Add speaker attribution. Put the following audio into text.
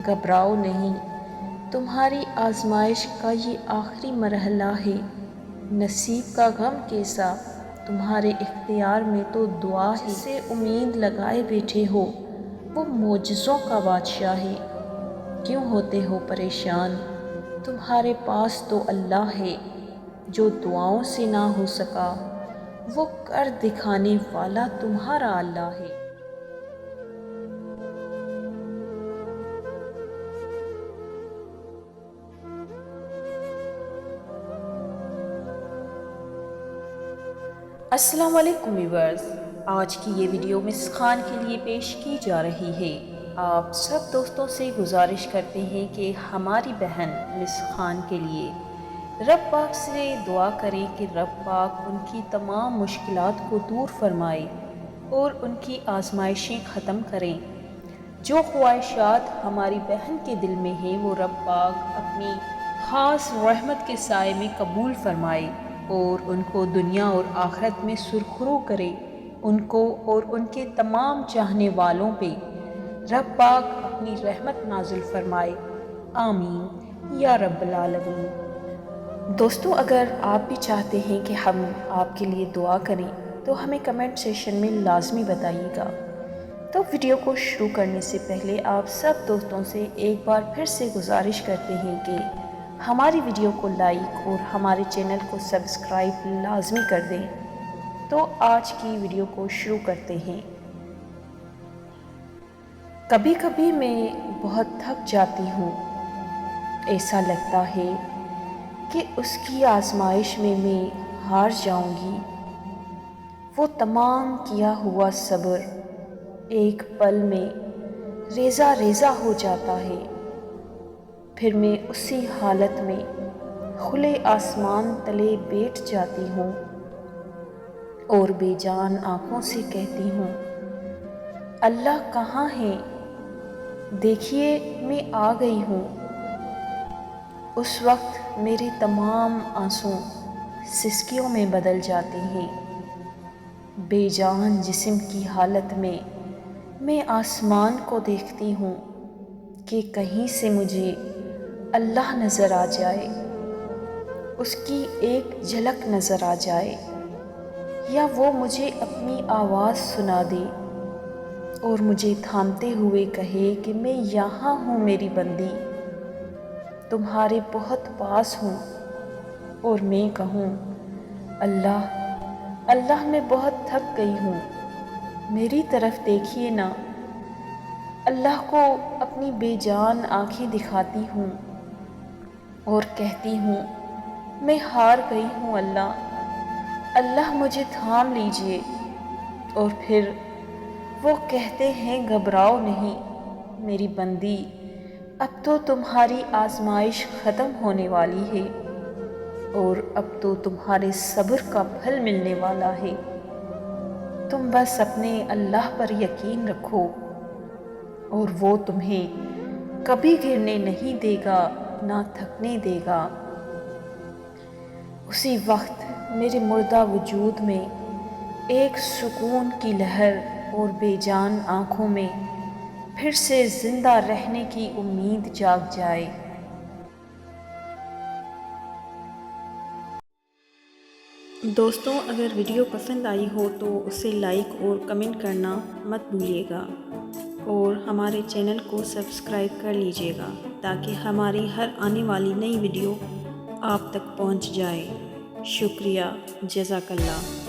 Speaker 1: گھبراؤ نہیں، تمہاری آزمائش کا یہ آخری مرحلہ ہے۔ نصیب کا غم کیسا تمہارے اختیار میں تو دعا ہے۔ جسے امید لگائے بیٹھے ہو وہ معجزوں کا بادشاہ ہے۔ کیوں ہوتے ہو پریشان، تمہارے پاس تو اللہ ہے۔ جو دعاؤں سے نہ ہو سکا وہ کر دکھانے والا تمہارا اللہ ہے۔ السلام علیکم ویورز، آج کی یہ ویڈیو مس خان کے لیے پیش کی جا رہی ہے۔ آپ سب دوستوں سے گزارش کرتے ہیں کہ ہماری بہن مس خان کے لیے رب پاک سے دعا کریں کہ رب پاک ان کی تمام مشکلات کو دور فرمائے اور ان کی آزمائشیں ختم کریں۔ جو خواہشات ہماری بہن کے دل میں ہیں وہ رب پاک اپنی خاص رحمت کے سائے میں قبول فرمائے اور ان کو دنیا اور آخرت میں سرخرو کرے۔ ان کو اور ان کے تمام چاہنے والوں پہ رب پاک اپنی رحمت نازل فرمائے، آمین یا رب العالمین۔ دوستو، اگر آپ بھی چاہتے ہیں کہ ہم آپ کے لیے دعا کریں تو ہمیں کمنٹ سیکشن میں لازمی بتائیے گا۔ تو ویڈیو کو شروع کرنے سے پہلے آپ سب دوستوں سے ایک بار پھر سے گزارش کرتے ہیں کہ ہماری ویڈیو کو لائک اور ہمارے چینل کو سبسکرائب لازمی کر دیں۔ تو آج کی ویڈیو کو شروع کرتے ہیں۔ کبھی کبھی میں بہت تھک جاتی ہوں، ایسا لگتا ہے کہ اس کی آزمائش میں ہار جاؤں گی۔ وہ تمام کیا ہوا صبر ایک پل میں ریزہ ریزہ ہو جاتا ہے۔ پھر میں اسی حالت میں کھلے آسمان تلے بیٹھ جاتی ہوں اور بے جان آنکھوں سے کہتی ہوں، اللہ کہاں ہے؟ دیکھیے میں آ گئی ہوں۔ اس وقت میرے تمام آنسو سسکیوں میں بدل جاتے ہیں۔ بے جان جسم کی حالت میں آسمان کو دیکھتی ہوں کہ کہیں سے مجھے اللہ نظر آ جائے، اس کی ایک جھلک نظر آ جائے، یا وہ مجھے اپنی آواز سنا دے اور مجھے تھامتے ہوئے کہے کہ میں یہاں ہوں میری بندی، تمہارے بہت پاس ہوں۔ اور میں کہوں، اللہ میں بہت تھک گئی ہوں، میری طرف دیکھیے نا۔ اللہ کو اپنی بے جان آنکھیں دکھاتی ہوں اور کہتی ہوں، میں ہار گئی ہوں اللہ مجھے تھام لیجئے۔ اور پھر وہ کہتے ہیں، گھبراؤ نہیں میری بندی، اب تو تمہاری آزمائش ختم ہونے والی ہے اور اب تو تمہارے صبر کا پھل ملنے والا ہے۔ تم بس اپنے اللہ پر یقین رکھو اور وہ تمہیں کبھی گرنے نہیں دے گا، نہ تھکنے دے گا۔ اسی وقت میرے مردہ وجود میں ایک سکون کی لہر اور بے جان آنکھوں میں پھر سے زندہ رہنے کی امید جاگ جائے۔ دوستوں، اگر ویڈیو پسند آئی ہو تو اسے لائک اور کمنٹ کرنا مت بھولیے گا اور ہمارے چینل کو سبسکرائب کر لیجیے گا تاکہ ہماری ہر آنے والی نئی ویڈیو آپ تک پہنچ جائے۔ شکریہ، جزاک اللہ۔